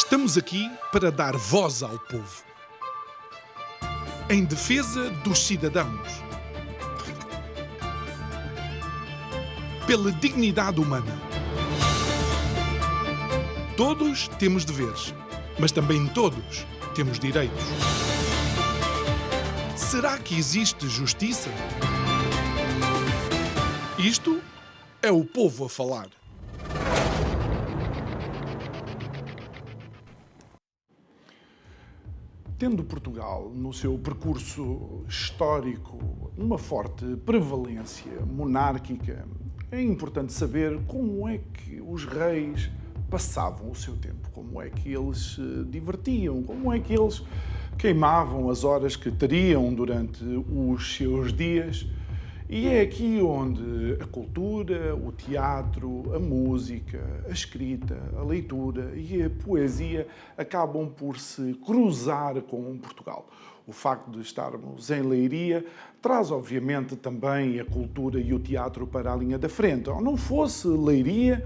Estamos aqui para dar voz ao povo, em defesa dos cidadãos, pela dignidade humana. Todos temos deveres, mas também todos temos direitos. Será que existe justiça? Isto é o povo a falar. Tendo Portugal, no seu percurso histórico, uma forte prevalência monárquica, é importante saber como é que os reis passavam o seu tempo, como é que eles se divertiam, como é que eles queimavam as horas que teriam durante os seus dias. E é aqui onde a cultura, o teatro, a música, a escrita, a leitura e a poesia acabam por se cruzar com Portugal. O facto de estarmos em Leiria traz, obviamente, também a cultura e o teatro para a linha da frente. Ou não fosse Leiria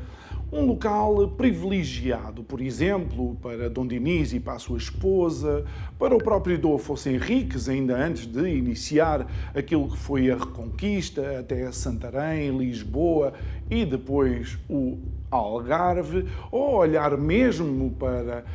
um local privilegiado, por exemplo, para Dom Dinis e para a sua esposa, para o próprio Dom Afonso Henriques, ainda antes de iniciar aquilo que foi a Reconquista, até Santarém, Lisboa e depois o Algarve, ou olhar mesmo para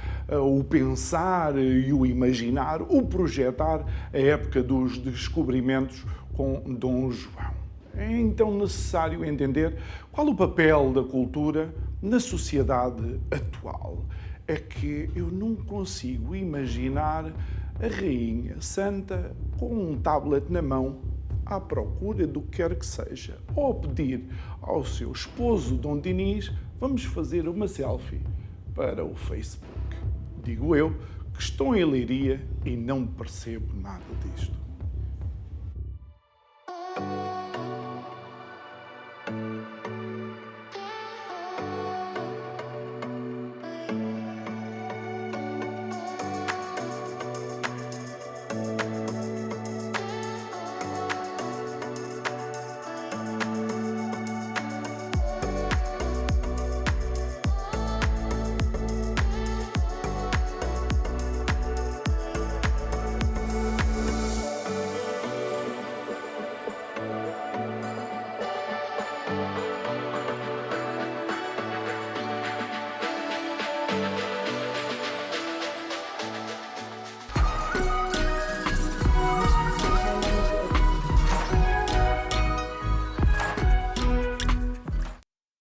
o pensar e o imaginar, o projetar a época dos descobrimentos com Dom João. É então necessário entender qual o papel da cultura na sociedade atual. É que eu não consigo imaginar a Rainha Santa com um tablet na mão à procura do que quer que seja, ou pedir ao seu esposo, Dom Dinis, vamos fazer uma selfie para o Facebook. Digo eu que estou em Leiria e não percebo nada disto.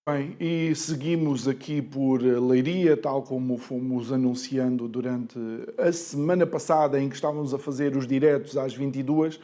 Bem, e seguimos aqui por Leiria, tal como fomos anunciando durante a semana passada, em que estávamos a fazer os diretos às 22.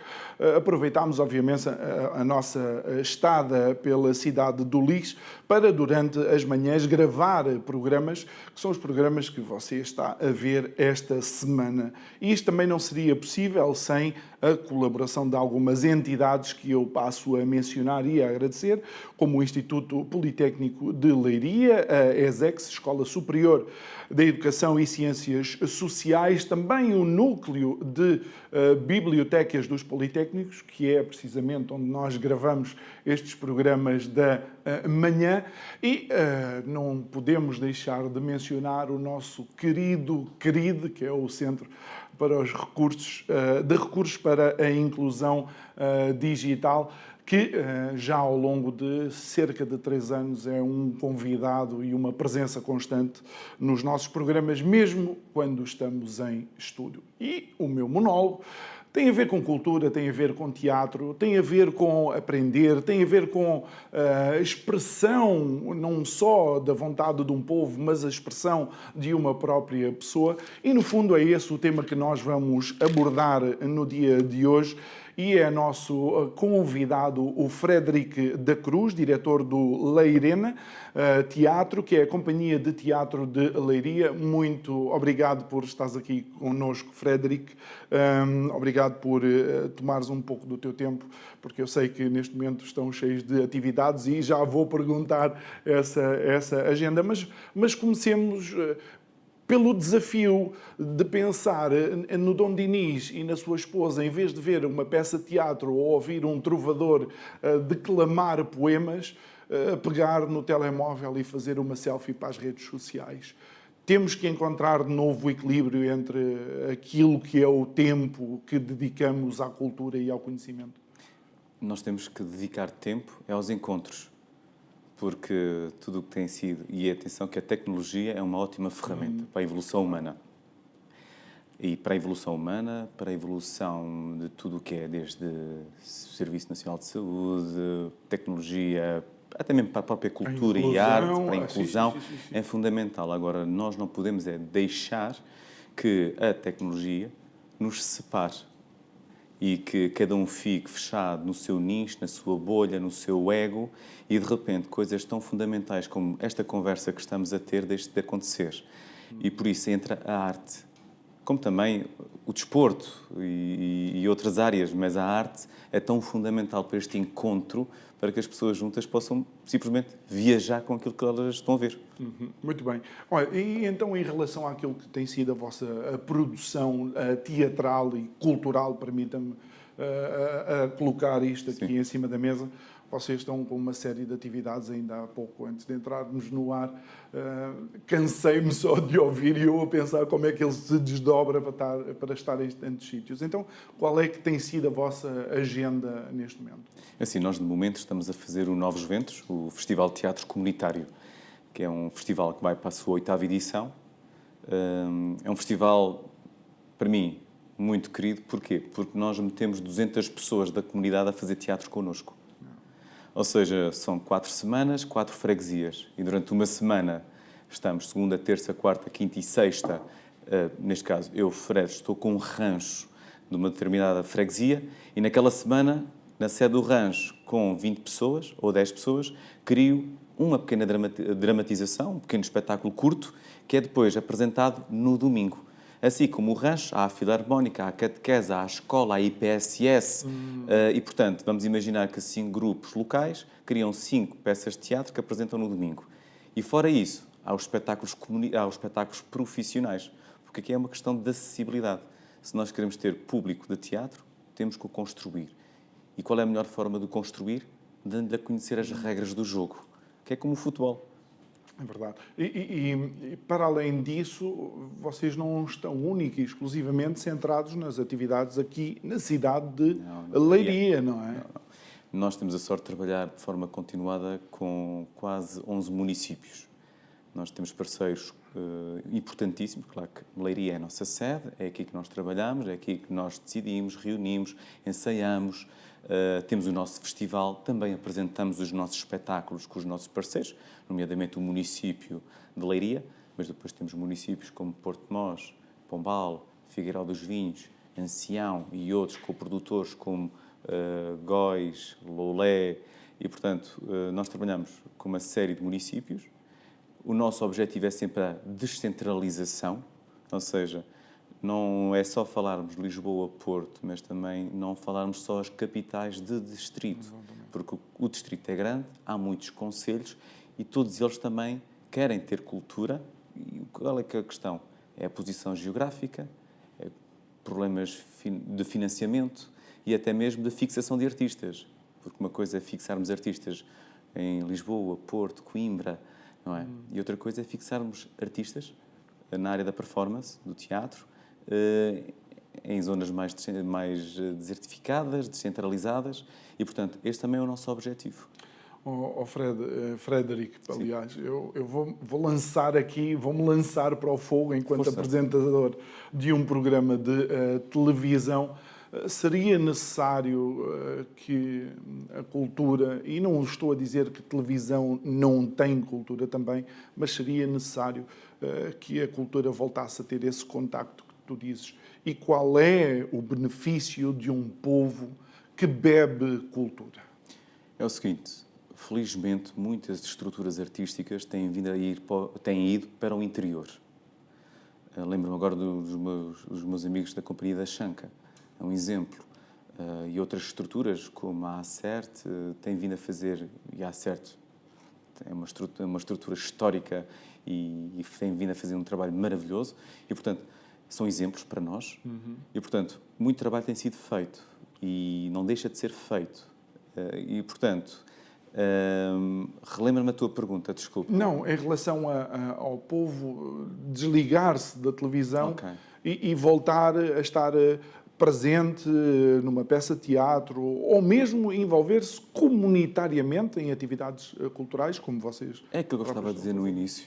Aproveitámos, obviamente, a nossa estada pela cidade do Lis para, durante as manhãs, gravar programas, que são os programas que você está a ver esta semana. E isto também não seria possível sem a colaboração de algumas entidades que eu passo a mencionar e a agradecer, como o Instituto Politécnico de Leiria, a ESEX, Escola Superior da Educação e Ciências Sociais, também o Núcleo de Bibliotecas dos Politécnicos, que é precisamente onde nós gravamos estes programas da manhã, e não podemos deixar de mencionar o nosso querido, que é o Centro para os recursos para a inclusão digital, que já ao longo de cerca de 3 anos é um convidado e uma presença constante nos nossos programas, mesmo quando estamos em estúdio. E o meu monólogo tem a ver com cultura, tem a ver com teatro, tem a ver com aprender, tem a ver com a expressão não só da vontade de um povo, mas a expressão de uma própria pessoa. E, no fundo, é esse o tema que nós vamos abordar no dia de hoje. E é nosso convidado o Frederic da Cruz, diretor do Leirena Teatro, que é a Companhia de Teatro de Leiria. Muito obrigado por estares aqui connosco, Frederic. Obrigado por tomares um pouco do teu tempo, porque eu sei que neste momento estão cheios de atividades e já vou perguntar essa agenda. Mas comecemos pelo desafio de pensar no Dom Dinis e na sua esposa, em vez de ver uma peça de teatro ou ouvir um trovador declamar poemas, pegar no telemóvel e fazer uma selfie para as redes sociais. temos que encontrar de novo o equilíbrio entre aquilo que é o tempo que dedicamos à cultura e ao conhecimento. Nós temos que dedicar tempo aos encontros, porque tudo o que tem sido, e atenção que a tecnologia é uma ótima ferramenta para a evolução humana. E para a evolução humana, para a evolução de tudo o que é desde Serviço Nacional de Saúde, tecnologia, até mesmo para a própria cultura e arte, para a inclusão, é fundamental. Agora, nós não podemos deixar que a tecnologia nos separe e que cada um fique fechado no seu nicho, na sua bolha, no seu ego, e de repente coisas tão fundamentais como esta conversa que estamos a ter deixe de acontecer. E por isso entra a arte, como também o desporto e outras áreas, mas a arte é tão fundamental para este encontro, para que as pessoas juntas possam simplesmente viajar com aquilo que elas estão a ver. Muito bem. Olha, e então, em relação àquilo que tem sido a vossa produção teatral e cultural, permita-me colocar isto aqui em cima da mesa, vocês estão com uma série de atividades, ainda há pouco, antes de entrarmos no ar, cansei-me só de ouvir e eu a pensar como é que ele se desdobra para estar em tantos sítios. Então, qual é que tem sido a vossa agenda neste momento? Assim, nós de momento estamos a fazer um Novos Ventos, o Festival de Teatro Comunitário, que é um festival que vai para a sua 8ª edição. É um festival, para mim, muito querido. Porquê? Porque nós metemos 200 pessoas da comunidade a fazer teatro connosco. Ou seja, são 4 semanas, 4 freguesias. E durante uma semana estamos segunda, terça, quarta, quinta e sexta. Neste caso, eu, Fred, estou com um rancho de uma determinada freguesia e naquela semana, na sede do rancho, com 20 pessoas ou 10 pessoas, crio uma pequena dramatização, um pequeno espetáculo curto, que é depois apresentado no domingo. Assim como o rancho, há a filarmónica, há a catequese, há a escola, há a IPSS. E, portanto, vamos imaginar que 5 grupos locais criam 5 peças de teatro que apresentam no domingo. E, fora isso, há os espetáculos profissionais, porque aqui é uma questão de acessibilidade. Se nós queremos ter público de teatro, temos que o construir. E qual é a melhor forma de o construir? Dando-lhe a conhecer as regras do jogo, que é como o futebol. É verdade. E para além disso, vocês não estão única e exclusivamente centrados nas atividades aqui na cidade de Leiria, não é? Não. Nós temos a sorte de trabalhar de forma continuada com quase 11 municípios. Nós temos parceiros importantíssimos, claro que Leiria é a nossa sede, é aqui que nós trabalhamos, é aqui que nós decidimos, reunimos, ensaiamos, temos o nosso festival, também apresentamos os nossos espetáculos com os nossos parceiros, nomeadamente o município de Leiria, mas depois temos municípios como Porto de Mós, Pombal, Figueiró dos Vinhos, Ancião e outros coprodutores como Góis, Loulé, e portanto nós trabalhamos com uma série de municípios. O nosso objetivo é sempre a descentralização, ou seja, não é só falarmos de Lisboa, Porto, mas também não falarmos só as capitais de distrito, porque o distrito é grande, há muitos concelhos e todos eles também querem ter cultura. E qual é que é a questão? É a posição geográfica, é problemas de financiamento e até mesmo de fixação de artistas, porque uma coisa é fixarmos artistas em Lisboa, Porto, Coimbra, não é? E outra coisa é fixarmos artistas na área da performance, do teatro, em zonas mais desertificadas, descentralizadas, e, portanto, este também é o nosso objetivo. Frederic, aliás, eu vou lançar aqui, vou-me lançar para o fogo enquanto apresentador de um programa de televisão. Seria necessário que a cultura, e não estou a dizer que televisão não tem cultura também, mas seria necessário que a cultura voltasse a ter esse contacto que tu dizes. E qual é o benefício de um povo que bebe cultura? É o seguinte, felizmente muitas estruturas artísticas têm ido para o interior. Lembro-me agora dos meus amigos da Companhia da Chanca. É um exemplo. E outras estruturas, como a ACERT, têm vindo a fazer, e a ACERT é uma estrutura histórica e tem vindo a fazer um trabalho maravilhoso, e, portanto, são exemplos para nós. E, portanto, muito trabalho tem sido feito e não deixa de ser feito. E, portanto, Relembra-me a tua pergunta, desculpe. Não, em relação ao povo desligar-se da televisão Ok. e voltar a estar presente numa peça de teatro ou mesmo envolver-se comunitariamente em atividades culturais, como vocês. É aquilo que eu estava a dizer no início,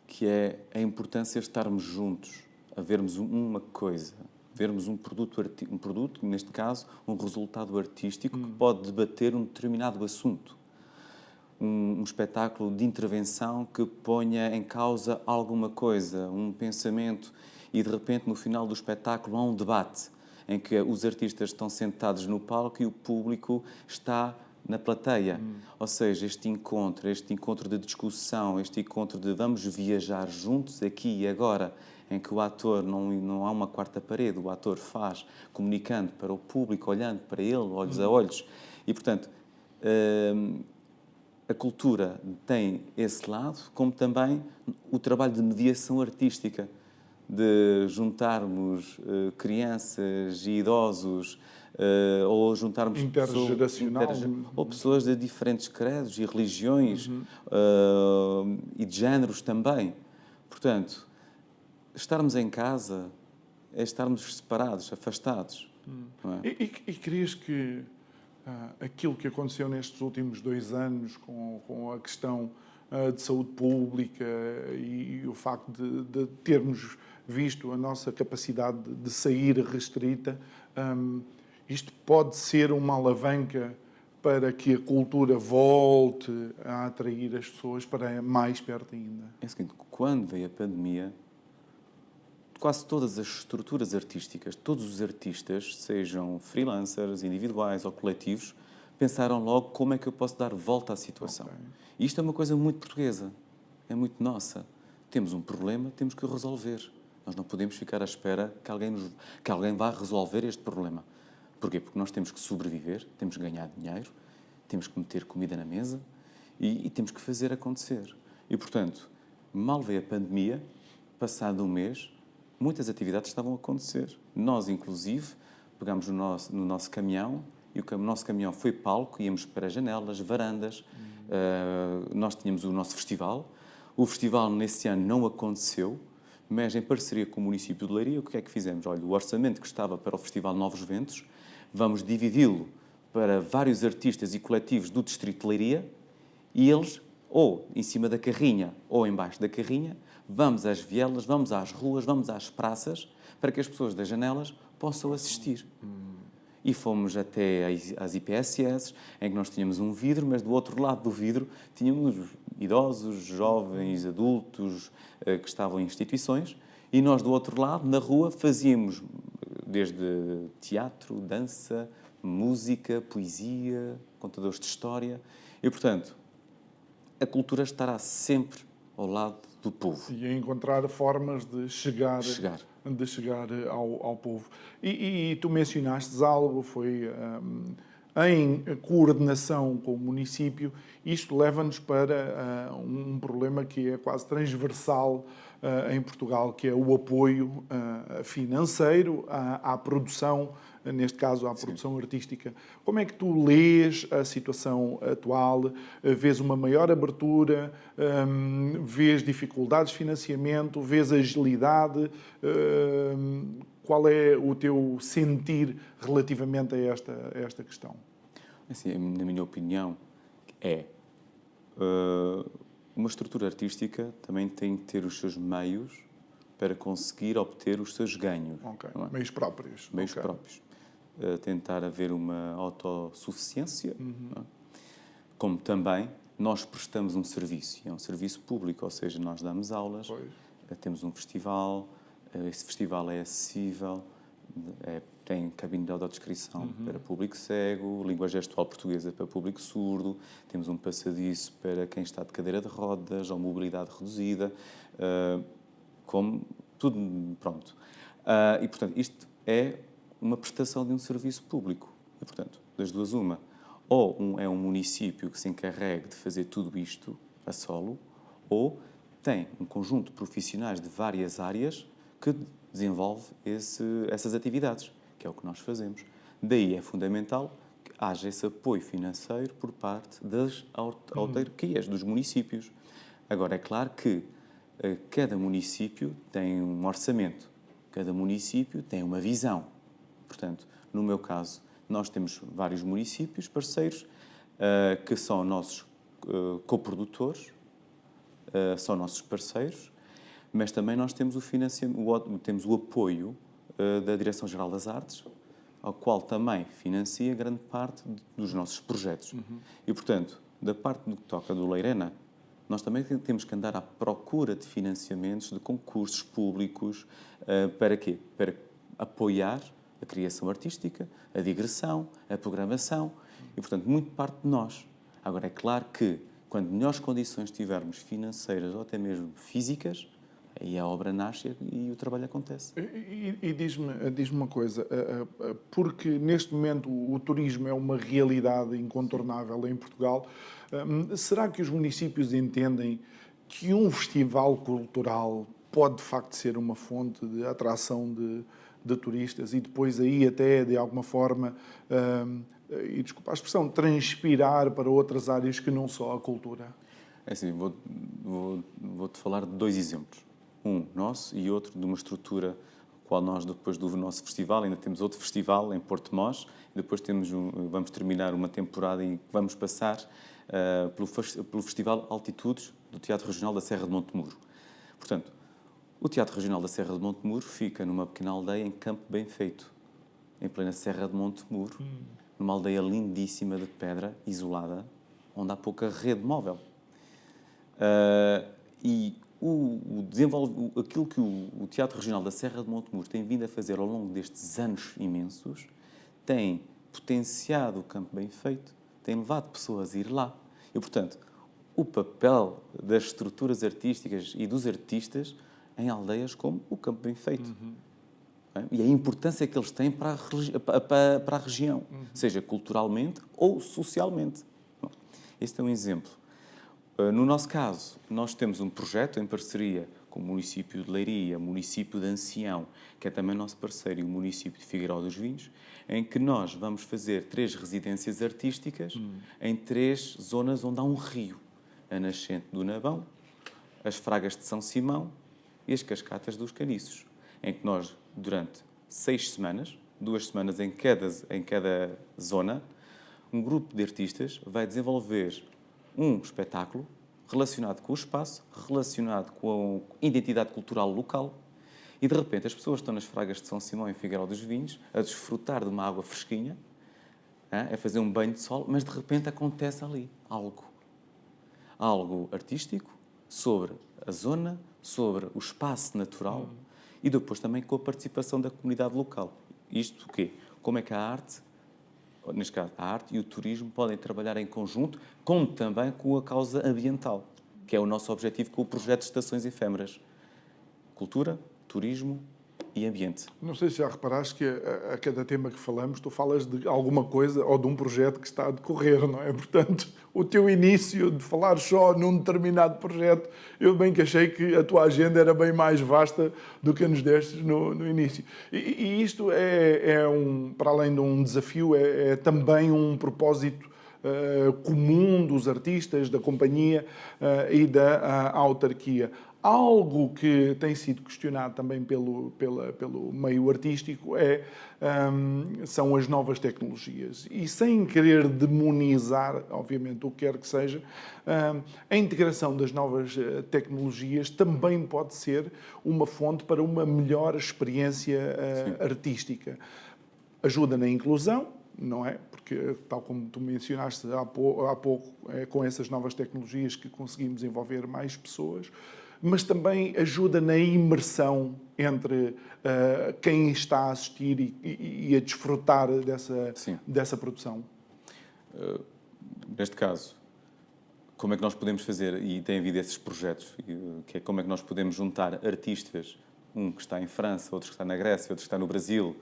que é a importância de estarmos juntos, a vermos uma coisa, vermos um produto, neste caso, um resultado artístico que pode debater um determinado assunto. Um espetáculo de intervenção que ponha em causa alguma coisa, um pensamento, e de repente no final do espetáculo há um debate em que os artistas estão sentados no palco e o público está na plateia. Ou seja, este encontro de discussão, este encontro de vamos viajar juntos aqui e agora, em que o ator não há uma quarta parede, o ator faz, comunicando para o público, olhando para ele, olhos a olhos. E, portanto, a cultura tem esse lado, como também o trabalho de mediação artística, de juntarmos crianças e idosos, ou juntarmos Intergeracional. ou pessoas de diferentes credos e religiões, e de géneros também. Portanto, estarmos em casa é estarmos separados, afastados. Não é? E querias que aquilo que aconteceu nestes últimos 2 anos com a questão de saúde pública e o facto de termos visto a nossa capacidade de sair restrita, isto pode ser uma alavanca para que a cultura volte a atrair as pessoas para mais perto ainda? É o seguinte, quando veio a pandemia, quase todas as estruturas artísticas, todos os artistas, sejam freelancers, individuais ou coletivos, pensaram logo como é que eu posso dar volta à situação. Okay. E isto é uma coisa muito portuguesa, é muito nossa. Temos um problema, temos que o resolver. Nós não podemos ficar à espera que alguém vá resolver este problema. Porquê? Porque nós temos que sobreviver, temos que ganhar dinheiro, temos que meter comida na mesa e temos que fazer acontecer. E, portanto, mal veio a pandemia, passado um mês, muitas atividades estavam a acontecer. Nós, inclusive, pegámos no nosso caminhão e o nosso caminhão foi palco, íamos para janelas, varandas. Nós tínhamos o nosso festival. O festival, nesse ano, não aconteceu, mas em parceria com o município de Leiria, o que é que fizemos? Olha, o orçamento que estava para o Festival Novos Ventos, vamos dividi-lo para vários artistas e coletivos do distrito de Leiria e eles, ou em cima da carrinha ou embaixo da carrinha, vamos às vielas, vamos às ruas, vamos às praças, para que as pessoas das janelas possam assistir. E fomos até às IPSS, em que nós tínhamos um vidro, mas do outro lado do vidro tínhamos idosos, jovens, adultos, que estavam em instituições, e nós do outro lado, na rua, fazíamos desde teatro, dança, música, poesia, contadores de história, e, portanto, a cultura estará sempre ao lado do povo. E a encontrar formas de chegar ao povo. E tu mencionaste algo, foi em coordenação com o município. Isto leva-nos para um problema que é quase transversal em Portugal, que é o apoio financeiro à produção, neste caso à produção artística. Como é que tu lês a situação atual? Vês uma maior abertura? Vês dificuldades de financiamento? Vês agilidade? Qual é o teu sentir relativamente a esta questão? Assim, na minha opinião, uma estrutura artística também tem que ter os seus meios para conseguir obter os seus ganhos. Okay. Não é? Meios próprios. Meios próprios. Tentar haver uma autossuficiência, não é? Como também nós prestamos um serviço, e é um serviço público, ou seja, nós damos aulas, temos um festival, esse festival é acessível, tem cabine de audiodescrição para público cego, língua gestual portuguesa para público surdo, temos um passadiço para quem está de cadeira de rodas ou mobilidade reduzida, como tudo pronto. E, portanto, isto é uma prestação de um serviço público. E, portanto, das duas uma, ou é um município que se encarregue de fazer tudo isto a solo, ou tem um conjunto de profissionais de várias áreas que desenvolve essas atividades, que é o que nós fazemos. Daí é fundamental haja esse apoio financeiro por parte das autarquias, dos municípios. Agora, é claro que cada município tem um orçamento, cada município tem uma visão. Portanto, no meu caso, nós temos vários municípios parceiros que são nossos coprodutores, são nossos parceiros, mas também nós temos temos o apoio da Direção-Geral das Artes, ao qual também financia grande parte dos nossos projetos. E, portanto, da parte do que toca do Leirena, nós também temos que andar à procura de financiamentos, de concursos públicos, para quê? Para apoiar a criação artística, a digressão, a programação, e, portanto, muito parte de nós. Agora, é claro que, quando melhores condições tivermos financeiras ou até mesmo físicas, aí a obra nasce e o trabalho acontece. E diz-me uma coisa, porque neste momento o turismo é uma realidade incontornável em Portugal, será que os municípios entendem que um festival cultural pode de facto ser uma fonte de atração de turistas e depois aí até de alguma forma, e desculpa a expressão, transpirar para outras áreas que não só a cultura? É assim, vou-te falar de dois exemplos. Um nosso e outro de uma estrutura, qual nós, depois do nosso festival, ainda temos outro festival em Porto Mós, e depois vamos terminar uma temporada e vamos passar pelo Festival Altitudes do Teatro Regional da Serra de Montemuro. Portanto, o Teatro Regional da Serra de Montemuro fica numa pequena aldeia em Campo Bem Feito, em plena Serra de Montemuro, numa aldeia lindíssima de pedra, isolada, onde há pouca rede móvel. Aquilo que o Teatro Regional da Serra de Montemuro tem vindo a fazer ao longo destes anos imensos tem potenciado o Campo Bem Feito, tem levado pessoas a ir lá. E, portanto, o papel das estruturas artísticas e dos artistas em aldeias como o Campo Bem Feito. E a importância que eles têm para a região, seja culturalmente ou socialmente. Bom, este é um exemplo. No nosso caso, nós temos um projeto em parceria com o município de Leiria, o município de Ancião, que é também nosso parceiro, e o município de Figueiró dos Vinhos, em que nós vamos fazer 3 residências artísticas em 3 zonas onde há um rio. A nascente do Nabão, as Fragas de São Simão e as Cascatas dos Caniços, em que nós, durante 6 semanas, 2 semanas em cada zona, um grupo de artistas vai desenvolver um espetáculo relacionado com o espaço, relacionado com a identidade cultural local, e de repente as pessoas estão nas Fragas de São Simão e Figueiró dos Vinhos a desfrutar de uma água fresquinha, a fazer um banho de sol, mas de repente acontece ali algo artístico sobre a zona, sobre o espaço natural e depois também com a participação da comunidade local. Isto o quê? Como é que a arte, neste caso, a arte e o turismo podem trabalhar em conjunto, como também com a causa ambiental, que é o nosso objetivo com o projeto de Estações Efêmeras. Cultura, turismo e ambiente. Não sei se já reparaste que a cada tema que falamos tu falas de alguma coisa ou de um projeto que está a decorrer, não é? Portanto, o teu início de falar só num determinado projeto, eu bem que achei que a tua agenda era bem mais vasta do que nos destes no início. E isto para além de um desafio, é também um propósito comum dos artistas, da companhia e da autarquia. Algo que tem sido questionado também pelo meio artístico são as novas tecnologias. E sem querer demonizar, obviamente, o que quer que seja, a integração das novas tecnologias também pode ser uma fonte para uma melhor experiência artística. Ajuda na inclusão, não é? Porque, tal como tu mencionaste há pouco, é com essas novas tecnologias que conseguimos envolver mais pessoas, mas também ajuda na imersão entre quem está a assistir e a desfrutar dessa produção. Neste caso, como é que nós podemos fazer, e tem havido esses projetos, que é como é que nós podemos juntar artistas, um que está em França, outro que está na Grécia, outro que está no Brasil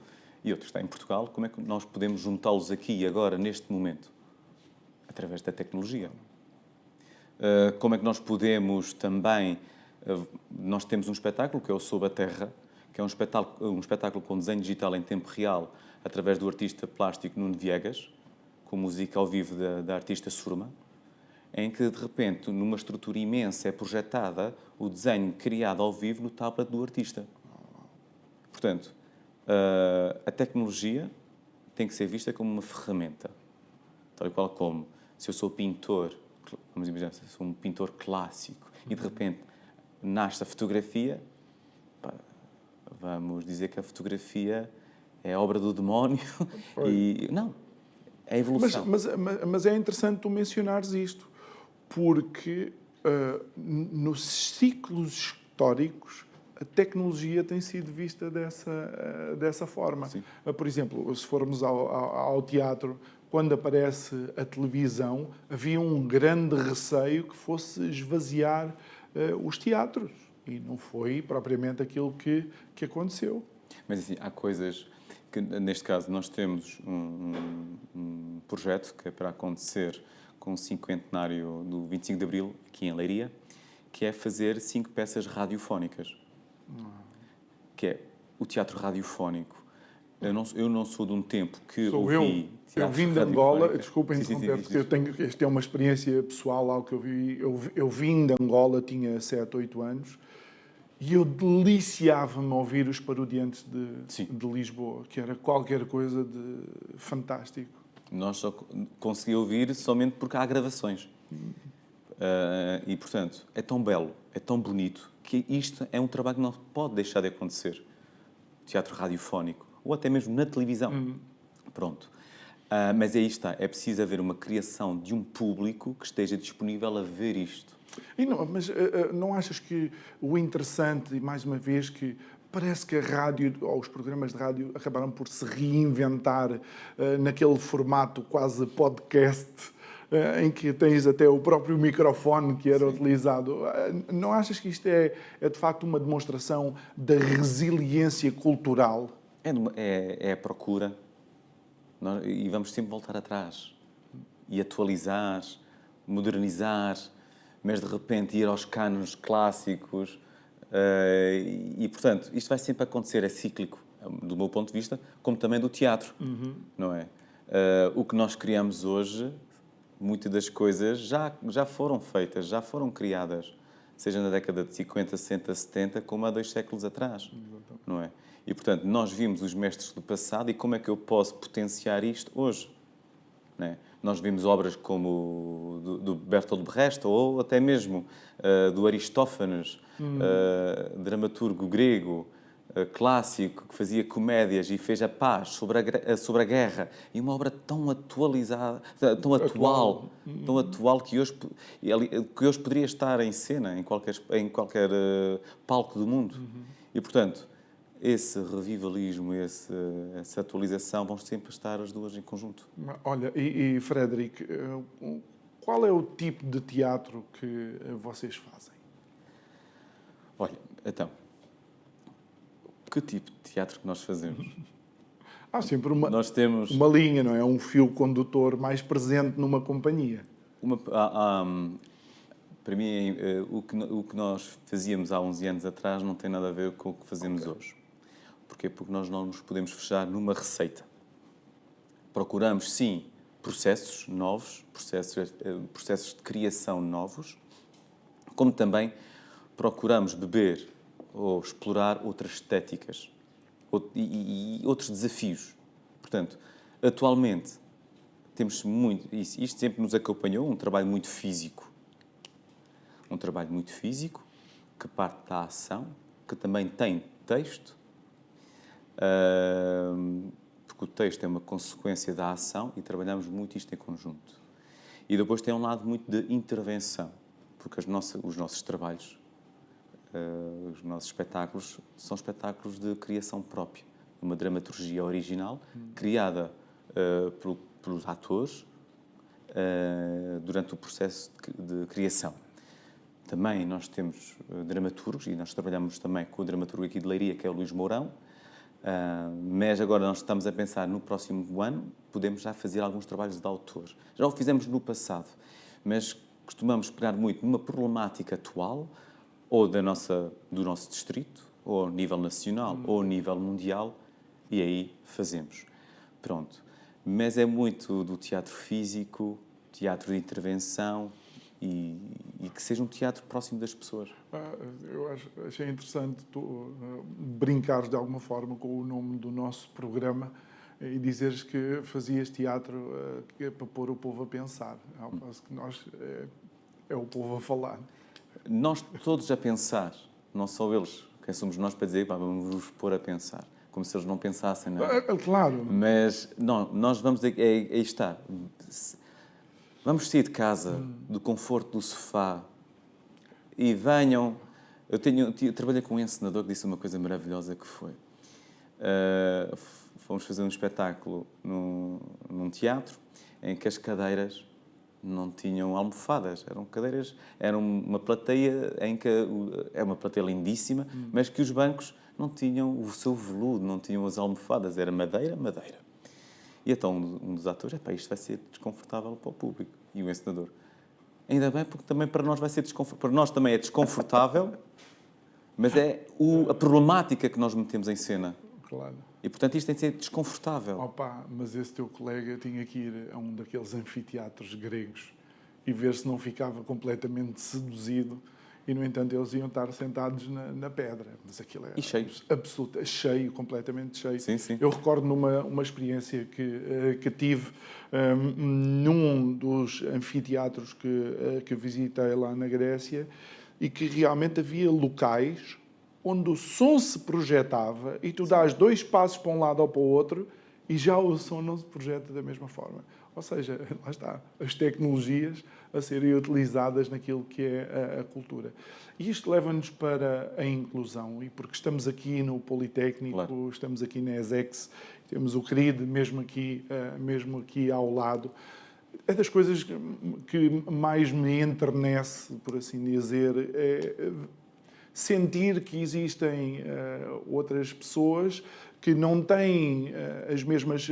e outro que está em Portugal, como é que nós podemos juntá-los aqui e agora, neste momento? Através da tecnologia. Como é que nós podemos também... Nós temos um espetáculo que é o Sob a Terra, que é um espetáculo com desenho digital em tempo real, através do artista plástico Nuno Viegas, com música ao vivo da artista Surma, em que, de repente, numa estrutura imensa, é projetada o desenho criado ao vivo no tablet do artista. Portanto, a tecnologia tem que ser vista como uma ferramenta. Tal e qual como, se eu sou pintor, vamos imaginar, se eu sou um pintor clássico, e de repente nasce a fotografia, vamos dizer que a fotografia é obra do demónio. E não, é evolução. Mas é interessante tu mencionares isto, porque nos ciclos históricos a tecnologia tem sido vista dessa forma. Por exemplo, se formos ao teatro, quando aparece a televisão, havia um grande receio que fosse esvaziar os teatros. E não foi propriamente aquilo que aconteceu. Mas assim, há coisas que, neste caso, nós temos um projeto que é para acontecer com o 5º do 25 de Abril, aqui em Leiria, que é fazer 5 peças radiofónicas. Que é o teatro radiofónico. Eu não sou de um tempo que ouvi... Eu vim de Angola, desculpa interromper, porque esta é uma experiência pessoal, algo que eu vi. Eu vim de Angola, tinha 7, 8 anos, e eu deliciava-me a ouvir os parodiantes de Lisboa, que era qualquer coisa de fantástico. Nós só consegui ouvir somente porque há gravações. E, portanto, é tão belo, é tão bonito, que isto é um trabalho que não pode deixar de acontecer. Teatro radiofónico, ou até mesmo na televisão. Pronto. Mas aí está, é preciso haver uma criação de um público que esteja disponível a ver isto. Mas não achas que o interessante, e mais uma vez, que parece que a rádio, ou os programas de rádio, acabaram por se reinventar naquele formato quase podcast, em que tens até o próprio microfone que era utilizado. Não achas que isto é de facto uma demonstração da resiliência cultural? É a procura. E vamos sempre voltar atrás. E atualizar, modernizar, mas de repente ir aos cânones clássicos. E, portanto, isto vai sempre acontecer, é cíclico, do meu ponto de vista, como também do teatro, não é? O que nós criamos hoje, muitas das coisas já foram feitas, já foram criadas, seja na década de 50, 60, 70, como há 2 séculos atrás, não é? E, portanto, nós vimos os mestres do passado e como é que eu posso potenciar isto hoje? Não é? Nós vimos obras como do Bertolt Brecht ou até mesmo do Aristófanes, dramaturgo grego, clássico, que fazia comédias e fez a paz sobre a guerra. E uma obra tão atualizada, tão atual que hoje poderia estar em cena em qualquer palco do mundo. E, portanto, esse revivalismo, essa atualização, vão sempre estar as duas em conjunto. Olha, e Frederic, qual é o tipo de teatro que vocês fazem? Olha, então, que tipo de teatro que nós fazemos? Há sempre nós temos uma linha, não é? Um fio condutor mais presente numa companhia. Para mim, o que nós fazíamos há 11 anos atrás não tem nada a ver com o que fazemos hoje. Porquê? Porque nós não nos podemos fechar numa receita. Procuramos, sim, processos novos, processos de criação novos, como também procuramos beber ou explorar outras estéticas e outros desafios. Portanto, atualmente, temos muito... Isto sempre nos acompanhou, um trabalho muito físico. Um trabalho muito físico, que parte da ação, que também tem texto, porque o texto é uma consequência da ação e trabalhamos muito isto em conjunto. E depois tem um lado muito de intervenção, porque os nossos trabalhos, os nossos espetáculos, são espetáculos de criação própria, uma dramaturgia original, criada pelos atores durante o processo de criação. Também nós temos dramaturgos, e nós trabalhamos também com o dramaturgo aqui de Leiria, que é o Luís Mourão, mas agora nós estamos a pensar no próximo ano, podemos já fazer alguns trabalhos de autor. Já o fizemos no passado, mas costumamos pegar muito numa problemática atual, ou do nosso distrito, ou ao nível nacional, ou ao nível mundial, e aí fazemos. Pronto. mas é muito do teatro físico, teatro de intervenção e que seja um teatro próximo das pessoas. Achei interessante tu brincares de alguma forma com o nome do nosso programa e dizeres que fazias teatro para pôr o povo a pensar. Ao passo que nós é o povo a falar. Nós todos a pensar, não só eles, quem somos nós para dizer, vamos vos pôr a pensar, como se eles não pensassem, não é? Claro. Mas, não, nós vamos, aí está, vamos sair de casa, do conforto do sofá, e venham. Eu trabalhei com um encenador que disse uma coisa maravilhosa que foi. Fomos fazer um espetáculo num teatro em que as cadeiras não tinham almofadas. Era uma plateia em que é uma plateia lindíssima, mas que os bancos não tinham o seu veludo, não tinham as almofadas. Era madeira, madeira. E então um dos atores, isto vai ser desconfortável para o público. E o encenador, ainda bem, porque também para nós vai ser desconfortável. Para nós também é desconfortável, mas é a problemática que nós metemos em cena. Claro. E, portanto, isto tem de ser desconfortável. Opa, mas esse teu colega tinha que ir a um daqueles anfiteatros gregos e ver se não ficava completamente seduzido. E, no entanto, eles iam estar sentados na pedra. Mas aquilo é cheio. Absoluto, cheio, completamente cheio. Sim, sim. Eu recordo uma experiência que tive num dos anfiteatros que visitei lá na Grécia e que realmente havia locais onde o som se projetava e tu dás 2 passos para um lado ou para o outro e já o som não se projeta da mesma forma. Ou seja, lá está, as tecnologias a serem utilizadas naquilo que é a cultura. E isto leva-nos para a inclusão, e porque estamos aqui no Politécnico, claro. Estamos aqui na ESEX, temos o CRID mesmo aqui ao lado. É das coisas que mais me enternece, por assim dizer, é sentir que existem outras pessoas que não têm as mesmas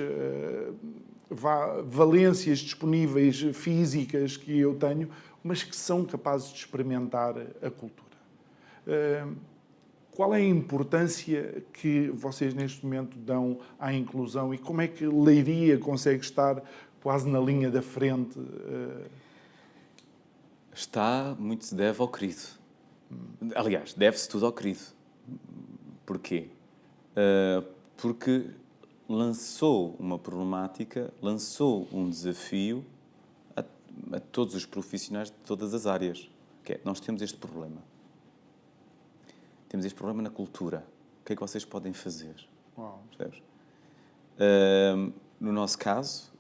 valências disponíveis físicas que eu tenho, mas que são capazes de experimentar a cultura. Qual é a importância que vocês neste momento dão à inclusão e como é que Leiria consegue estar quase na linha da frente? Muito se deve ao CRID. Aliás, deve-se tudo ao CRID. Porquê? Porque lançou uma problemática, lançou um desafio a todos os profissionais de todas as áreas. Que é, nós temos este problema. Temos este problema na cultura. O que é que vocês podem fazer? Uau. Percebes? No nosso caso,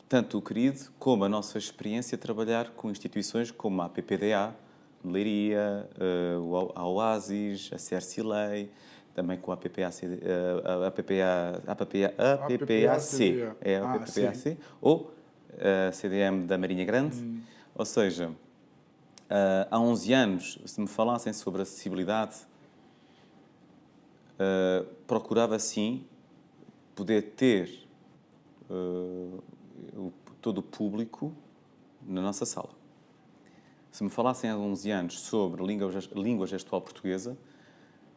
tanto o CRID como a nossa experiência a trabalhar com instituições como a APPDA, Leiria, a Oasis, a CRCLEI, também com a APPAC, ou a CDM da Marinha Grande. Ou seja, há 11 anos, se me falassem sobre acessibilidade, procurava, sim, poder ter todo o público na nossa sala. Se me falassem há 11 anos sobre língua gestual portuguesa,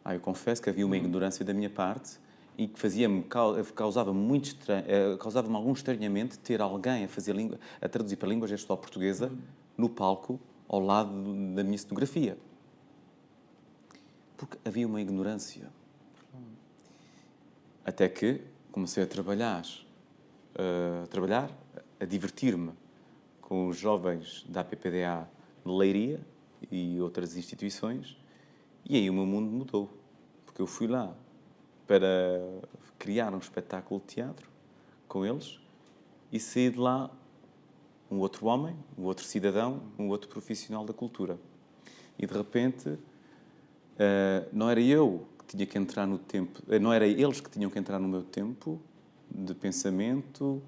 eu confesso que havia uma ignorância da minha parte e que causava-me algum estranhamento ter alguém a traduzir para a língua gestual portuguesa no palco ao lado da minha cenografia. Porque havia uma ignorância. Até que comecei a trabalhar, a divertir-me com os jovens da APPDA de Leiria e outras instituições, e aí o meu mundo mudou, porque eu fui lá para criar um espetáculo de teatro com eles e saí de lá um outro homem, um outro cidadão, um outro profissional da cultura. E de repente não era eu que tinha que entrar no tempo, não era eles que tinham que entrar no meu tempo de pensamento,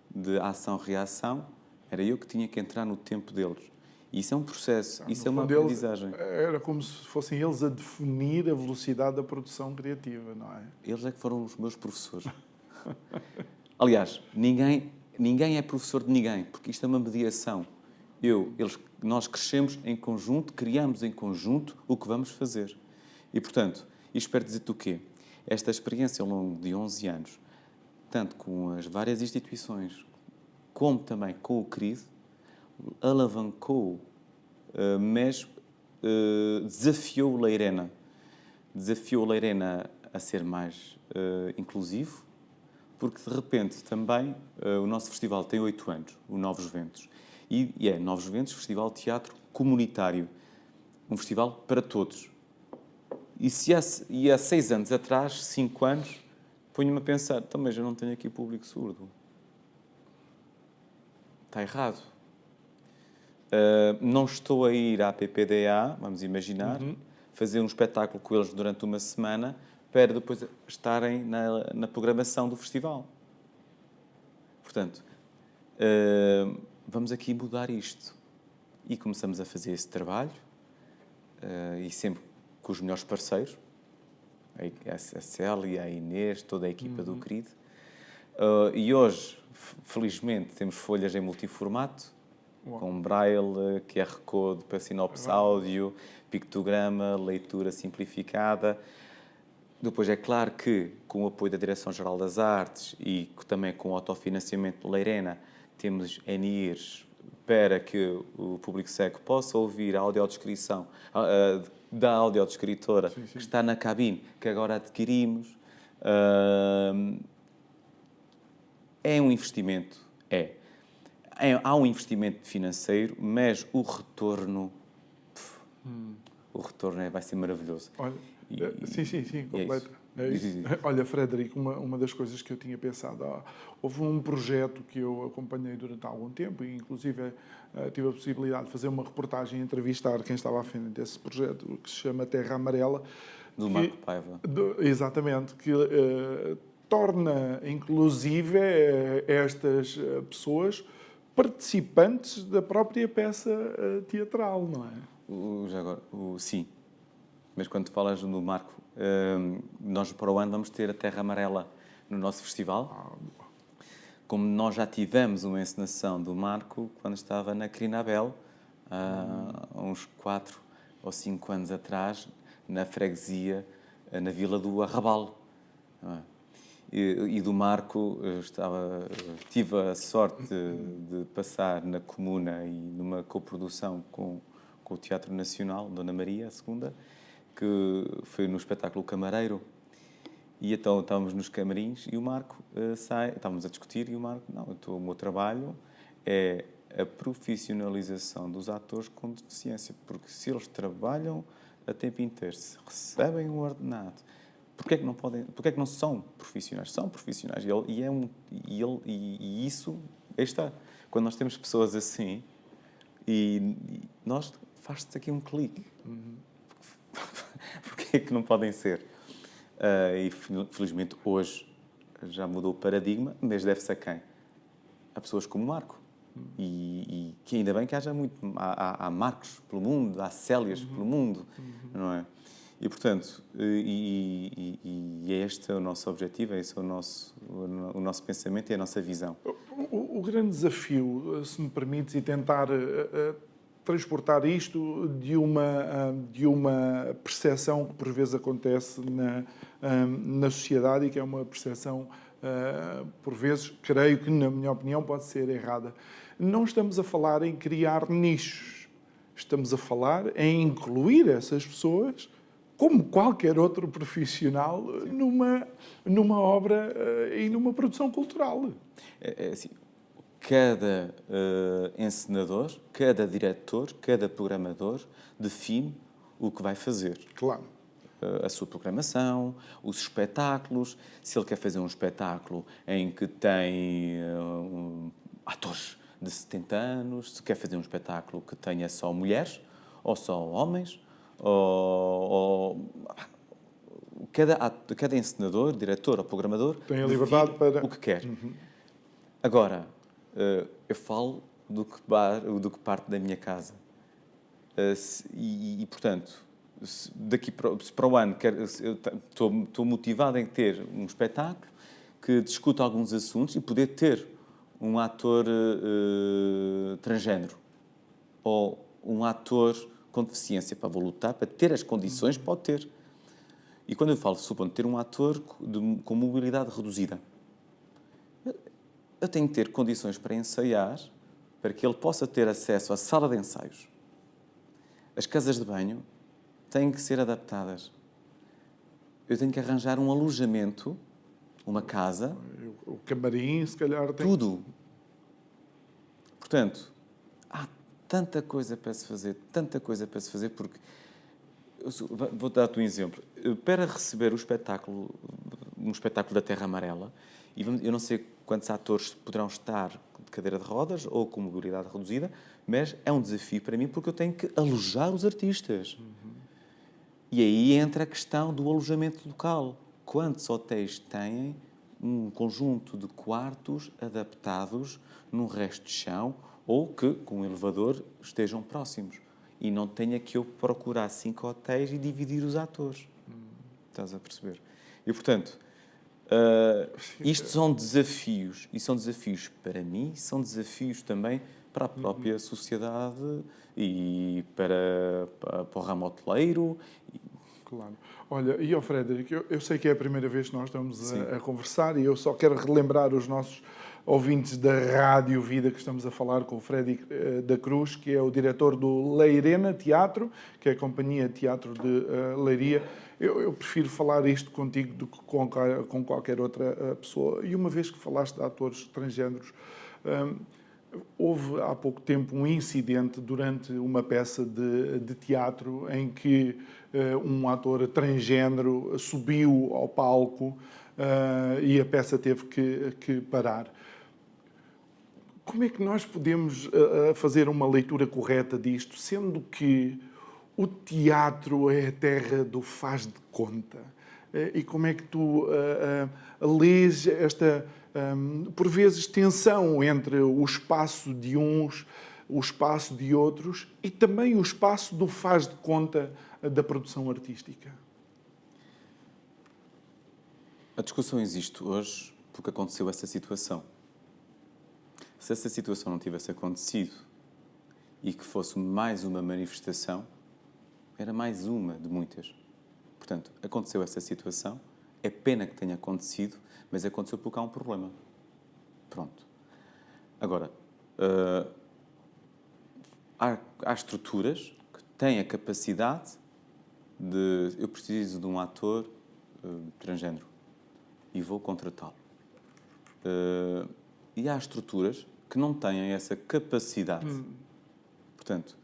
de ação-reação, era eu que tinha que entrar no tempo deles. E isso é um processo, isso é uma aprendizagem. Era como se fossem eles a definir a velocidade da produção criativa, não é? Eles é que foram os meus professores. Aliás, ninguém é professor de ninguém, porque isto é uma mediação. Nós crescemos em conjunto, criamos em conjunto o que vamos fazer. E, portanto, isto quer dizer-te o quê? Esta experiência ao longo de 11 anos tanto com as várias instituições, como também com o CRID, alavancou, mas desafiou o Leirena. Desafiou o Leirena a ser mais inclusivo, porque de repente também o nosso festival tem 8 anos, o Novos Ventos. E é Novos Ventos, Festival de Teatro Comunitário. Um festival para todos. E há 6 anos atrás, 5 anos, ponho-me a pensar, então, mas eu não tenho aqui público surdo. Está errado. Não estou a ir à PPDA, vamos imaginar, fazer um espetáculo com eles durante uma semana para depois estarem na programação do festival. Portanto, vamos aqui mudar isto. E começamos a fazer esse trabalho, e sempre com os melhores parceiros, a Célia, a Inês, toda a equipa do CRID. E hoje, felizmente, temos folhas em multiformato, com braille, QR Code para sinopse áudio, pictograma, leitura simplificada. Depois, é claro que, com o apoio da Direção-Geral das Artes e também com o autofinanciamento do Leirena, temos NIRs para que o público cego possa ouvir a audiodescrição da audiodescritora que está na cabine, que agora adquirimos. É um investimento, há um investimento financeiro, mas o retorno vai ser maravilhoso. Olha, sim, completo. É isso. Olha, Frederico, uma das coisas que eu tinha pensado, houve um projeto que eu acompanhei durante algum tempo e, inclusive, tive a possibilidade de fazer uma reportagem e entrevistar quem estava à frente desse projeto, que se chama Terra Amarela. Do Marco Paiva. Exatamente, que torna, inclusive, estas pessoas participantes da própria peça teatral, não é? Já agora, sim. Mas quando falas do Marco, nós para o ano vamos ter a Terra Amarela no nosso festival. Como nós já tivemos uma encenação do Marco quando estava na Crinabel, há uns 4 ou 5 anos atrás, na freguesia, na Vila do Arrabal. E do Marco, tive a sorte de passar na Comuna e numa coprodução com o Teatro Nacional, Dona Maria, a segunda, que foi no espetáculo Camareiro. E então estávamos nos camarins e o Marco estávamos a discutir e o Marco, o meu trabalho é a profissionalização dos atores com deficiência, porque se eles trabalham a tempo inteiro, se recebem um ordenado, porque é que não podem, porque é que não são profissionais? São profissionais e isso, aí está. Quando nós temos pessoas assim e nós faz-se aqui um clique. Porque é que não podem ser? E felizmente hoje já mudou o paradigma, mas deve-se a quem? A pessoas como o Marco. E que ainda bem que haja muito. Há Marcos pelo mundo, há Célias pelo mundo, não é? E, portanto, este é o nosso objetivo, esse é o nosso pensamento e a nossa visão. O grande desafio, se me permites, e tentar transportar isto de uma percepção que por vezes acontece na sociedade e que é uma percepção, por vezes, creio que, na minha opinião, pode ser errada. Não estamos a falar em criar nichos. Estamos a falar em incluir essas pessoas como qualquer outro profissional numa obra e numa produção cultural. É assim, cada encenador, cada diretor, cada programador define o que vai fazer. Claro. A sua programação, os espetáculos, se ele quer fazer um espetáculo em que tem atores de 70 anos, se quer fazer um espetáculo que tenha só mulheres ou só homens, cada encenador, diretor ou programador tem a liberdade para o que quer. Agora, eu falo do que parte da minha casa. Portanto, daqui para o ano, estou motivado em ter um espetáculo que discuta alguns assuntos e poder ter um ator transgénero ou um ator com deficiência. Vou lutar para ter as condições, pode ter. E quando eu falo, supondo, ter um ator com mobilidade reduzida, eu tenho que ter condições para ensaiar, para que ele possa ter acesso à sala de ensaios. As casas de banho têm que ser adaptadas. Eu tenho que arranjar um alojamento, uma casa. O camarim, se calhar, tem... Tudo. Portanto, há tanta coisa para se fazer, tanta coisa para se fazer, porque... Vou dar-te um exemplo. Para receber um espetáculo da Terra Amarela, e eu não sei quantos atores poderão estar de cadeira de rodas ou com mobilidade reduzida, mas é um desafio para mim porque eu tenho que alojar os artistas. E aí entra a questão do alojamento local. Quantos hotéis têm um conjunto de quartos adaptados num resto de chão ou que, com um elevador, estejam próximos? E não tenha que eu procurar 5 hotéis e dividir os atores. Estás a perceber? E, portanto, isto são desafios. E são desafios para mim, são desafios também para a própria sociedade e para o ramo hoteleiro. Claro. Olha, e ao Frederico, eu sei que é a primeira vez que nós estamos a conversar e eu só quero relembrar os nossos ouvintes da Rádio Vida que estamos a falar com o Frederico da Cruz, que é o diretor do Leirena Teatro, que é a companhia de teatro de Leiria. Eu prefiro falar isto contigo do que com qualquer outra pessoa. E uma vez que falaste de atores transgêneros, houve há pouco tempo um incidente durante uma peça de teatro em que um ator transgênero subiu ao palco e a peça teve que parar. Como é que nós podemos fazer uma leitura correta disto, sendo que o teatro é a terra do faz de conta? E como é que tu lês esta, por vezes, tensão entre o espaço de uns, o espaço de outros e também o espaço do faz de conta da produção artística? A discussão existe hoje porque aconteceu essa situação. Se essa situação não tivesse acontecido e que fosse mais uma manifestação, era mais uma de muitas. Portanto, aconteceu essa situação, é pena que tenha acontecido, mas aconteceu porque há um problema. Pronto. Agora, há estruturas que têm a capacidade de... Eu preciso de um ator transgênero e vou contratá-lo. E há estruturas que não têm essa capacidade. Portanto,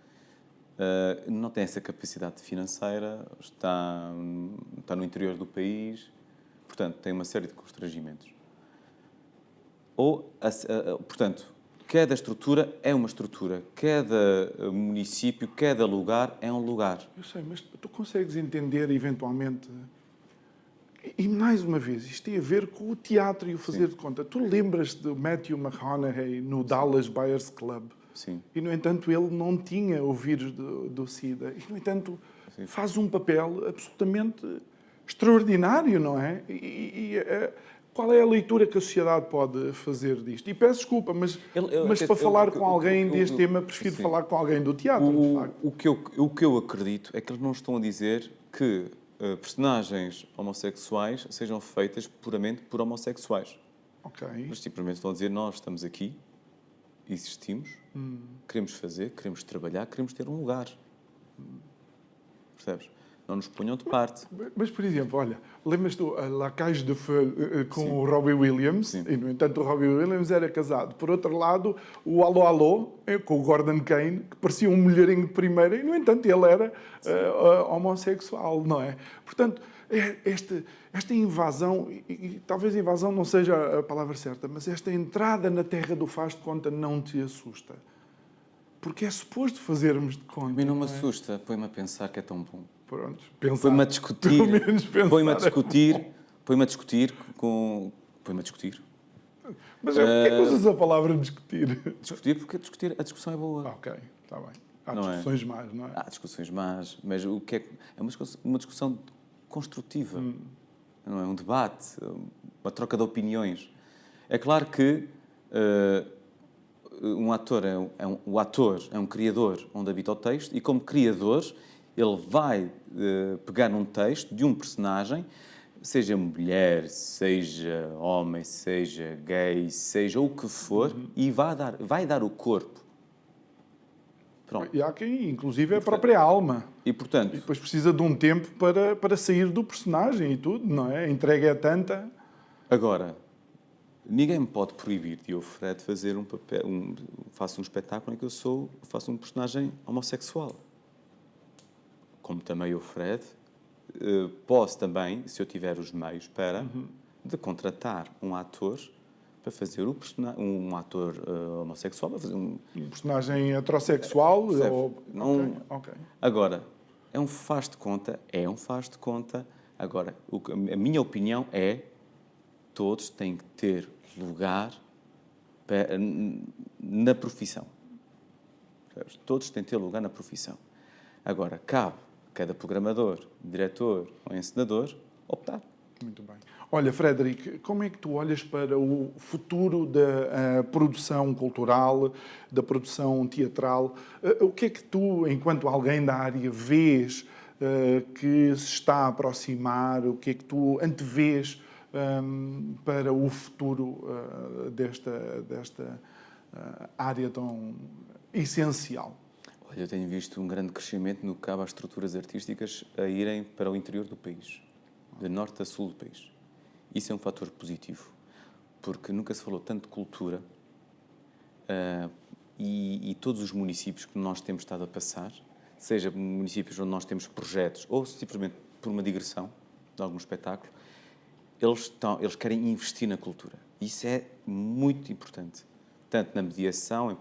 não tem essa capacidade financeira, está no interior do país, portanto, tem uma série de constrangimentos. Portanto, cada estrutura é uma estrutura, cada município, cada lugar é um lugar. Eu sei, mas tu consegues entender, eventualmente... E, mais uma vez, isto tem a ver com o teatro e o fazer de conta. Tu lembras de Matthew McConaughey no Dallas Buyers Club? Sim. E, no entanto, ele não tinha o vírus do SIDA. E, no entanto, faz um papel absolutamente extraordinário, não é? Qual é a leitura que a sociedade pode fazer disto? E peço desculpa, mas para falar com alguém deste tema, prefiro falar com alguém do teatro, de facto. O que eu acredito é que eles não estão a dizer que personagens homossexuais sejam feitas puramente por homossexuais. Ok. Mas simplesmente estão a dizer, nós estamos aqui, existimos, queremos fazer, queremos trabalhar, queremos ter um lugar. Percebes? Não nos ponham de parte. Mas, por exemplo, olha, lembras-te do La Cage de Feu com o Robbie Williams? Sim. E, no entanto, o Robbie Williams era casado. Por outro lado, o Alô Alô, com o Gordon Kane, que parecia um mulherinho de primeira, e, no entanto, ele era homossexual, não é? Portanto, esta invasão, e talvez invasão não seja a palavra certa, mas esta entrada na terra do faz de conta não te assusta? Porque é suposto fazermos de conta. A mim não me assusta, põe-me a pensar que é tão bom. Pronto, Põe-me a discutir. Pelo menos pensar. Põe-me a discutir. Mas porquê é que usas a palavra discutir? Discutir porque a discussão é boa. Ok, está bem. Há Não discussões más, não é? Há discussões más, mas o que é uma discussão construtiva. Não é um debate, uma troca de opiniões. É claro que o ator é um criador onde habita o texto e, como criador, ele vai pegar num texto de um personagem seja mulher, seja homem, seja gay, seja o que for, e vai dar o corpo. Pronto. E há quem, inclusive, é a própria alma. E, portanto, E depois precisa de um tempo para sair do personagem e tudo, não é? A entrega é tanta. agora, ninguém me pode proibir de eu, Fred, fazer faço um espetáculo em que faço um personagem homossexual. Como também eu, Fred, posso também, se eu tiver os meios, de contratar um ator para fazer um ator homossexual, para fazer Um personagem heterossexual. Não. Ok. Agora, é um faz de conta. Agora, a minha opinião é todos têm que ter lugar na profissão. Todos têm que ter lugar na profissão. Agora, cabe a cada programador, diretor ou encenador optar. Muito bem. Olha, Frederico, como é que tu olhas para o futuro da produção cultural, da produção teatral? O que é que tu, enquanto alguém da área, vês que se está a aproximar? O que é que tu antevês para o futuro desta área tão essencial? Olha, eu tenho visto um grande crescimento no que cabe às estruturas artísticas a irem para o interior do país, de norte a sul do país. Isso é um fator positivo, porque nunca se falou tanto de cultura e todos os municípios que nós temos estado a passar, seja municípios onde nós temos projetos ou simplesmente por uma digressão de algum espetáculo, eles querem investir na cultura. Isso é muito importante, tanto na mediação, em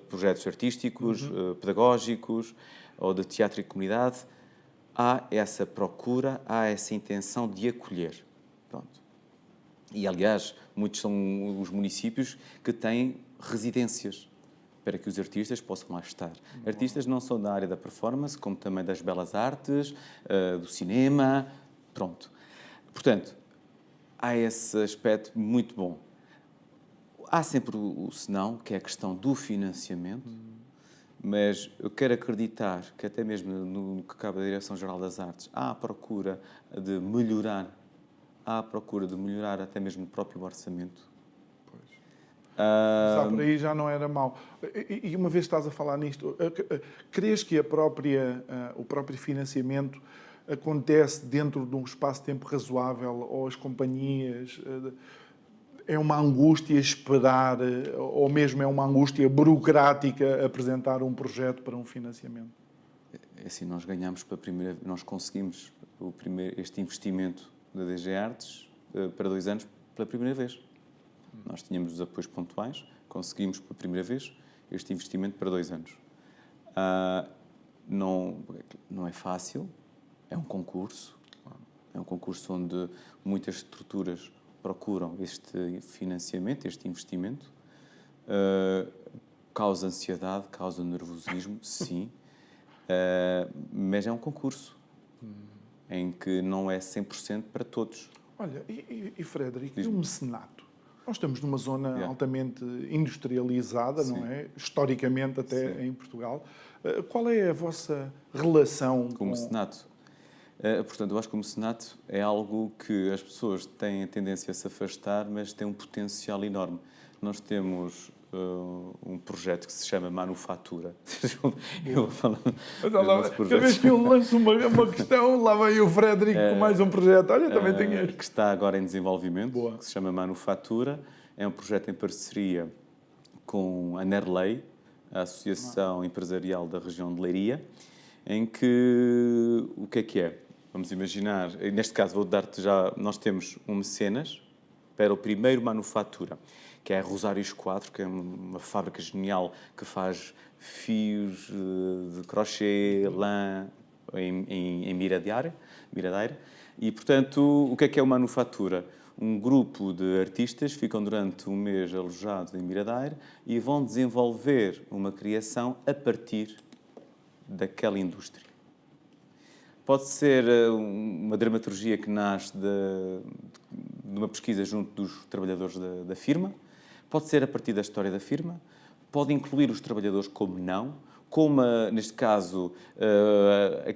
projetos artísticos, pedagógicos ou de teatro e comunidade. Há essa procura, há essa intenção de acolher. Pronto. E, aliás, muitos são os municípios que têm residências para que os artistas possam lá estar. Artistas não só da área da performance, como também das belas artes, do cinema, pronto. Portanto, há esse aspecto muito bom. Há sempre o senão, que é a questão do financiamento, mas eu quero acreditar que até mesmo no que cabe à Direção-Geral das Artes, há a procura de melhorar até mesmo o próprio orçamento. Começar por aí já não era mau. E uma vez estás a falar nisto, crês que o próprio financiamento acontece dentro de um espaço-tempo razoável ou as companhias... É uma angústia esperar, ou mesmo é uma angústia burocrática apresentar um projeto para um financiamento? É assim, nós conseguimos este investimento da DG Artes para 2 anos pela primeira vez. Nós tínhamos os apoios pontuais, conseguimos pela primeira vez este investimento para 2 anos. Não é fácil, é um concurso onde muitas estruturas procuram este financiamento, este investimento. Causa ansiedade, causa nervosismo, sim, mas é um concurso em que não é 100% para todos. Olha, e Frederico, e o mecenato? Nós estamos numa zona altamente industrializada, não é? Historicamente até em Portugal. Qual é a vossa relação com o mecenato? Portanto, eu acho que o mecenato é algo que as pessoas têm a tendência a se afastar, mas tem um potencial enorme. Nós temos um projeto que se chama Manufatura. Cada vez que eu lanço uma questão, lá vem o Frederico com mais um projeto. Olha, também tenho este. Que está agora em desenvolvimento, que se chama Manufatura. É um projeto em parceria com a Nerlei, a Associação Empresarial da região de Leiria, em que o que é? Vamos imaginar, neste caso vou dar-te já, nós temos um mecenas para o primeiro Manufatura, que é a Rosário Esquadro, que é uma fábrica genial que faz fios de crochê, lã em Miradeira. E, portanto, o que é o Manufatura? Um grupo de artistas ficam durante um mês alojados em Miradeira e vão desenvolver uma criação a partir daquela indústria. Pode ser uma dramaturgia que nasce de uma pesquisa junto dos trabalhadores da firma, pode ser a partir da história da firma, pode incluir os trabalhadores como não, como, neste caso,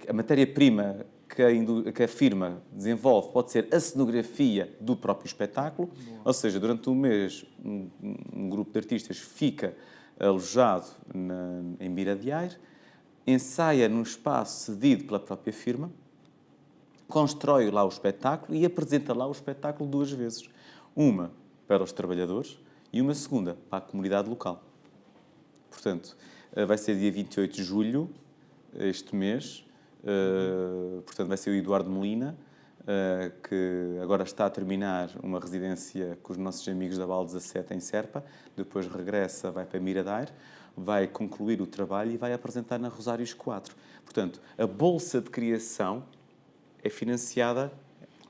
a matéria-prima que a firma desenvolve pode ser a cenografia do próprio espetáculo, ou seja, durante um mês um grupo de artistas fica alojado em Miradouro, ensaia num espaço cedido pela própria firma, constrói lá o espetáculo e apresenta lá o espetáculo 2 vezes. Uma para os trabalhadores e uma segunda para a comunidade local. Portanto, vai ser dia 28 de julho, este mês. Portanto, vai ser o Eduardo Molina, que agora está a terminar uma residência com os nossos amigos da Val 17 em Serpa. Depois regressa, vai para Miradouro, vai concluir o trabalho e vai apresentar na Rosários 4. Portanto, a Bolsa de Criação é financiada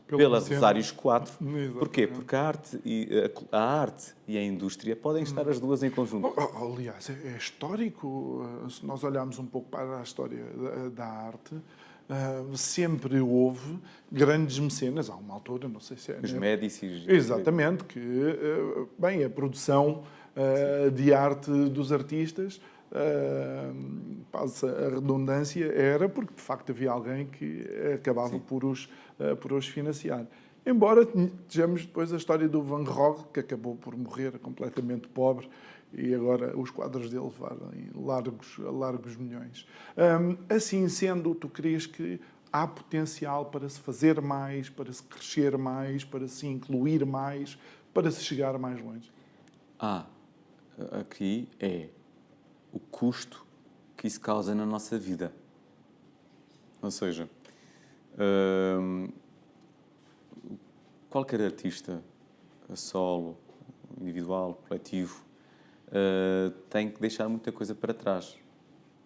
pela Rosários 4. Porquê? Porque a arte e a indústria podem estar as duas em conjunto. Aliás, é histórico. Se nós olharmos um pouco para a história da arte, sempre houve grandes mecenas. Há uma altura, não sei se é... Os Médicis. Exatamente, que, bem, a produção de arte dos artistas, passa a redundância, era porque de facto havia alguém que acabava por os financiar. Embora tenhamos depois a história do Van Gogh, que acabou por morrer completamente pobre e agora os quadros dele valem largos milhões. Assim sendo, tu crês que há potencial para se fazer mais, para se crescer mais, para se incluir mais, para se chegar mais longe? Aqui é o custo que isso causa na nossa vida. Ou seja, qualquer artista, a solo, individual, coletivo, tem que deixar muita coisa para trás.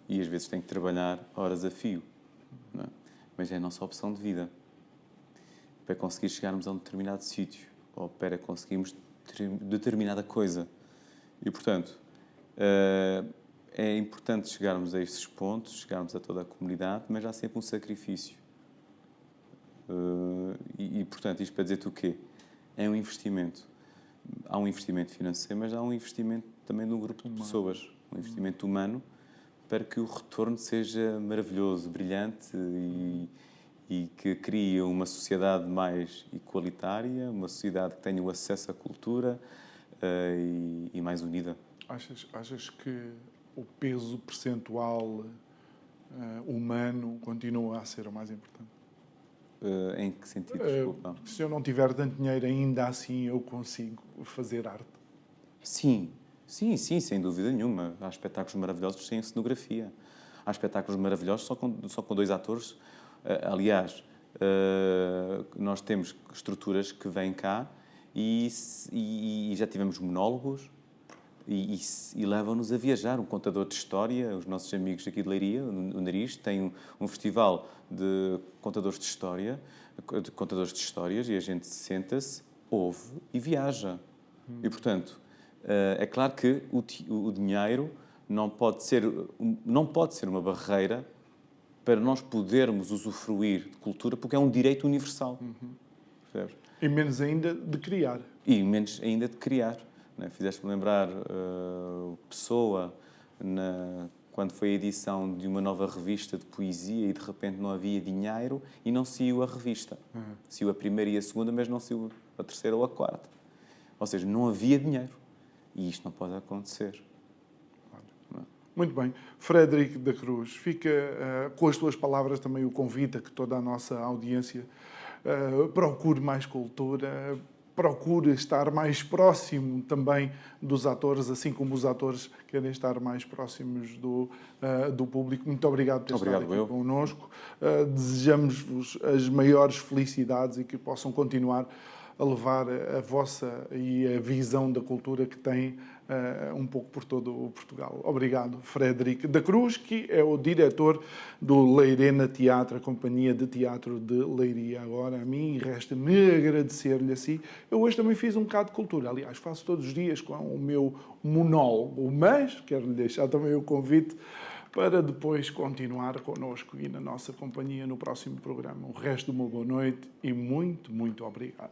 E às vezes tem que trabalhar horas a fio. Não é? Mas é a nossa opção de vida. Para conseguir chegarmos a um determinado sítio, ou para conseguirmos determinada coisa. E, portanto, é importante chegarmos a esses pontos, chegarmos a toda a comunidade, mas há sempre um sacrifício. Portanto, isto para dizer-te o quê? É um investimento. Há um investimento financeiro, mas há um investimento também de um grupo de pessoas. Um investimento humano para que o retorno seja maravilhoso, brilhante e que crie uma sociedade mais igualitária, uma sociedade que tenha o acesso à cultura e mais unida. Achas que o peso percentual humano continua a ser o mais importante? Em que sentido? Desculpa. Se eu não tiver tanto dinheiro, ainda assim eu consigo fazer arte? Sim, sem dúvida nenhuma. Há espetáculos maravilhosos sem cenografia. Há espetáculos maravilhosos só com 2 atores. Aliás, nós temos estruturas que vêm cá e já tivemos monólogos e levam-nos a viajar. Um contador de história, os nossos amigos aqui de Leiria, o Nariz, tem um festival de contadores de histórias, e a gente senta-se, ouve e viaja. E, portanto, é claro que o dinheiro não pode ser uma barreira para nós podermos usufruir de cultura, porque é um direito universal. Percebes? E menos ainda de criar. E menos ainda de criar. Né? Fizeste-me lembrar Pessoa, quando foi a edição de uma nova revista de poesia e de repente não havia dinheiro e não saiu a revista. Saiu a primeira e a segunda, mas não saiu a terceira ou a quarta. Ou seja, não havia dinheiro. E isto não pode acontecer. Muito bem. Frederico da Cruz, fica com as tuas palavras também o convite a que toda a nossa audiência procure mais cultura, procure estar mais próximo também dos atores, assim como os atores querem estar mais próximos do público. Muito obrigado por estar aqui connosco. Desejamos-vos as maiores felicidades e que possam continuar a levar a vossa e a visão da cultura que têm um pouco por todo o Portugal. Obrigado, Frederico da Cruz, que é o diretor do Leirena Teatro, a companhia de teatro de Leiria. Agora, a mim, resta-me agradecer-lhe assim. Eu hoje também fiz um bocado de cultura. Aliás, faço todos os dias com o meu monólogo, mas quero-lhe deixar também o convite para depois continuar connosco e na nossa companhia no próximo programa. O resto de uma boa noite e muito, muito obrigado.